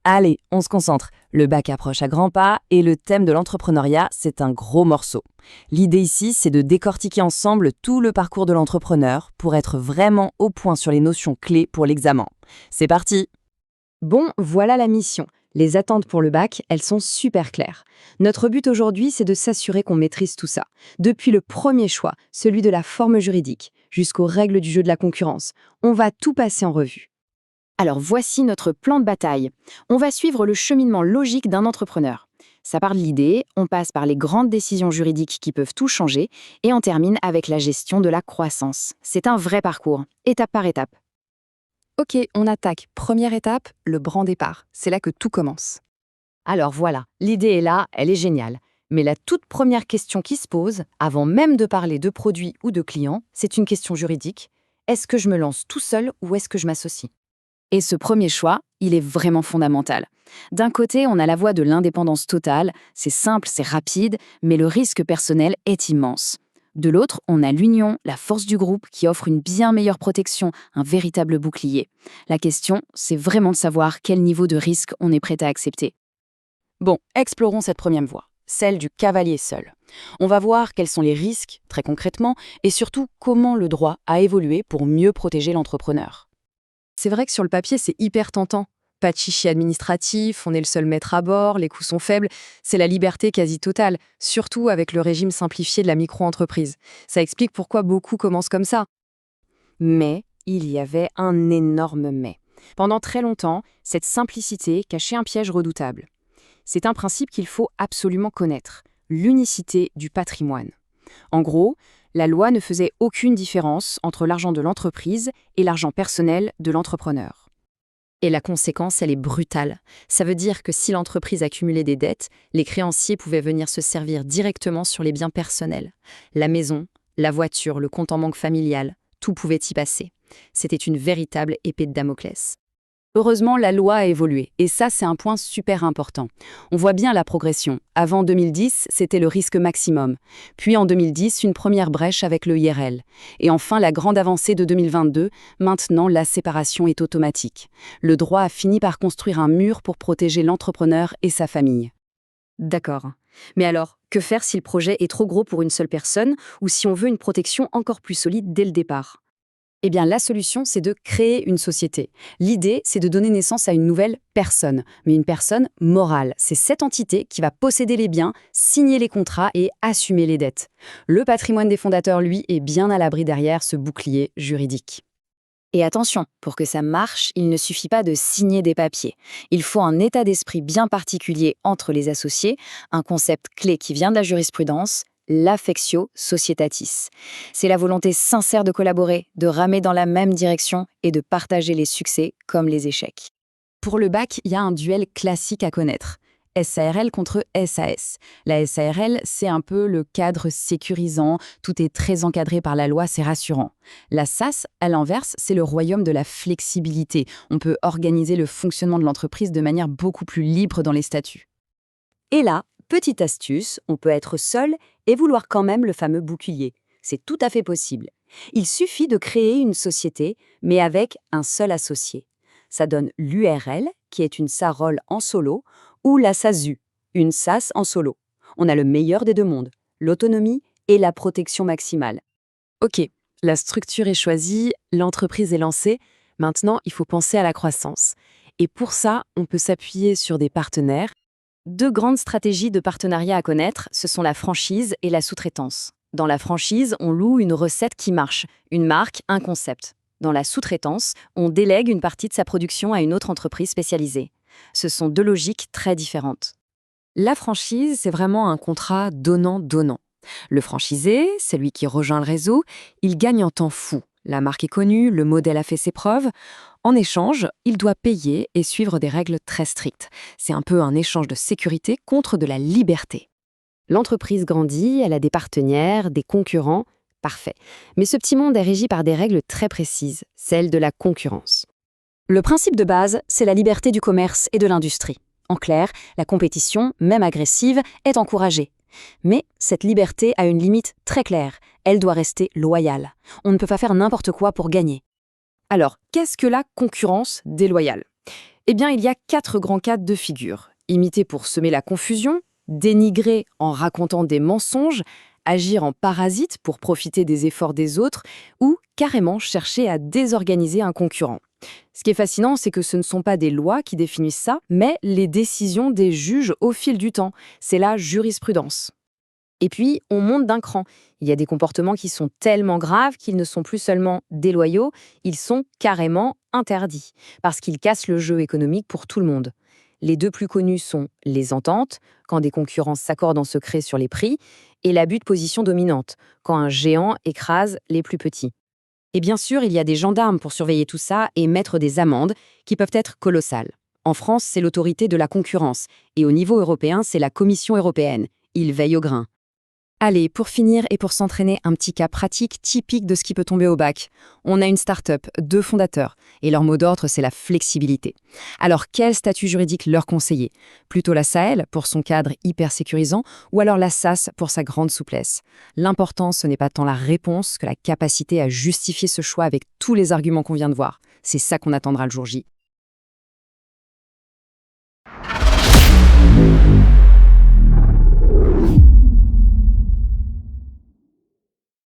Allez, on se concentre. Le bac approche à grands pas et le thème de l'entrepreneuriat, c'est un gros morceau. L'idée ici, c'est de décortiquer ensemble tout le parcours de l'entrepreneur pour être vraiment au point sur les notions clés pour l'examen. C'est parti! Bon, voilà la mission. Les attentes pour le bac, elles sont super claires. Notre but aujourd'hui, c'est de s'assurer qu'on maîtrise tout ça. Depuis le premier choix, celui de la forme juridique, jusqu'aux règles du jeu de la concurrence. On va tout passer en revue. Alors voici notre plan de bataille. On va suivre le cheminement logique d'un entrepreneur. Ça part de l'idée, on passe par les grandes décisions juridiques qui peuvent tout changer, et on termine avec la gestion de la croissance. C'est un vrai parcours, étape par étape. Ok, on attaque. Première étape, le grand départ. C'est là que tout commence. Alors voilà, l'idée est là, elle est géniale. Mais la toute première question qui se pose, avant même de parler de produits ou de clients, c'est une question juridique. Est-ce que je me lance tout seul ou est-ce que je m'associe? Et ce premier choix, il est vraiment fondamental. D'un côté, on a la voie de l'indépendance totale, c'est simple, c'est rapide, mais le risque personnel est immense. De l'autre, on a l'union, la force du groupe qui offre une bien meilleure protection, un véritable bouclier. La question, c'est vraiment de savoir quel niveau de risque on est prêt à accepter. Bon, explorons cette première voie, celle du cavalier seul. On va voir quels sont les risques, très concrètement, et surtout comment le droit a évolué pour mieux protéger l'entrepreneur. C'est vrai que sur le papier, c'est hyper tentant. Pas de chichi administratif, on est le seul maître à bord, les coûts sont faibles, c'est la liberté quasi totale, surtout avec le régime simplifié de la micro-entreprise. Ça explique pourquoi beaucoup commencent comme ça. Mais il y avait un énorme mais. Pendant très longtemps, cette simplicité cachait un piège redoutable. C'est un principe qu'il faut absolument connaître, l'unicité du patrimoine. En gros, la loi ne faisait aucune différence entre l'argent de l'entreprise et l'argent personnel de l'entrepreneur. Et la conséquence, elle est brutale. Ça veut dire que si l'entreprise accumulait des dettes, les créanciers pouvaient venir se servir directement sur les biens personnels. La maison, la voiture, le compte en banque familial, tout pouvait y passer. C'était une véritable épée de Damoclès. Heureusement, la loi a évolué, et ça, c'est un point super important. On voit bien la progression. Avant 2010, c'était le risque maximum. Puis en 2010, une première brèche avec le IRL. Et enfin, la grande avancée de 2022, maintenant la séparation est automatique. Le droit a fini par construire un mur pour protéger l'entrepreneur et sa famille. D'accord. Mais alors, que faire si le projet est trop gros pour une seule personne ou si on veut une protection encore plus solide dès le départ? Eh bien, la solution, c'est de créer une société. L'idée, c'est de donner naissance à une nouvelle personne, mais une personne morale. C'est cette entité qui va posséder les biens, signer les contrats et assumer les dettes. Le patrimoine des fondateurs, lui, est bien à l'abri derrière ce bouclier juridique. Et attention, pour que ça marche, il ne suffit pas de signer des papiers. Il faut un état d'esprit bien particulier entre les associés, un concept clé qui vient de la jurisprudence, l'affectio societatis. C'est la volonté sincère de collaborer, de ramer dans la même direction et de partager les succès comme les échecs. Pour le bac, il y a un duel classique à connaître. SARL contre SAS. La SARL, c'est un peu le cadre sécurisant, tout est très encadré par la loi, c'est rassurant. La SAS, à l'inverse, c'est le royaume de la flexibilité. On peut organiser le fonctionnement de l'entreprise de manière beaucoup plus libre dans les statuts. Et là, petite astuce, on peut être seul et vouloir quand même le fameux bouclier. C'est tout à fait possible. Il suffit de créer une société, mais avec un seul associé. Ça donne l'URL, qui est une SARL en solo, ou la SASU, une SAS en solo. On a le meilleur des deux mondes, l'autonomie et la protection maximale. Ok, la structure est choisie, l'entreprise est lancée, maintenant il faut penser à la croissance. Et pour ça, on peut s'appuyer sur des partenaires. Deux grandes stratégies de partenariat à connaître, ce sont la franchise et la sous-traitance. Dans la franchise, on loue une recette qui marche, une marque, un concept. Dans la sous-traitance, on délègue une partie de sa production à une autre entreprise spécialisée. Ce sont deux logiques très différentes. La franchise, c'est vraiment un contrat donnant-donnant. Le franchisé, celui qui rejoint le réseau, il gagne en temps fou. La marque est connue, le modèle a fait ses preuves. En échange, il doit payer et suivre des règles très strictes. C'est un peu un échange de sécurité contre de la liberté. L'entreprise grandit, elle a des partenaires, des concurrents, parfait. Mais ce petit monde est régi par des règles très précises, celles de la concurrence. Le principe de base, c'est la liberté du commerce et de l'industrie. En clair, la compétition, même agressive, est encouragée. Mais cette liberté a une limite très claire. Elle doit rester loyale. On ne peut pas faire n'importe quoi pour gagner. Alors, qu'est-ce que la concurrence déloyale ? Eh bien, il y a 4 grands cas de figure. Imiter pour semer la confusion, dénigrer en racontant des mensonges, agir en parasite pour profiter des efforts des autres, ou carrément chercher à désorganiser un concurrent. Ce qui est fascinant, c'est que ce ne sont pas des lois qui définissent ça, mais les décisions des juges au fil du temps. C'est la jurisprudence. Et puis, on monte d'un cran. Il y a des comportements qui sont tellement graves qu'ils ne sont plus seulement déloyaux, ils sont carrément interdits, parce qu'ils cassent le jeu économique pour tout le monde. Les 2 plus connus sont les ententes, quand des concurrents s'accordent en secret sur les prix, et l'abus de position dominante, quand un géant écrase les plus petits. Et bien sûr, il y a des gendarmes pour surveiller tout ça et mettre des amendes qui peuvent être colossales. En France, c'est l'autorité de la concurrence, et au niveau européen, c'est la Commission européenne. Ils veillent au grain. Allez, pour finir et pour s'entraîner, un petit cas pratique typique de ce qui peut tomber au bac. On a une start-up, 2 fondateurs, et leur mot d'ordre, c'est la flexibilité. Alors, quel statut juridique leur conseiller? Plutôt la SAEL, pour son cadre hyper sécurisant, ou alors la SAS, pour sa grande souplesse? L'important, ce n'est pas tant la réponse que la capacité à justifier ce choix avec tous les arguments qu'on vient de voir. C'est ça qu'on attendra le jour J.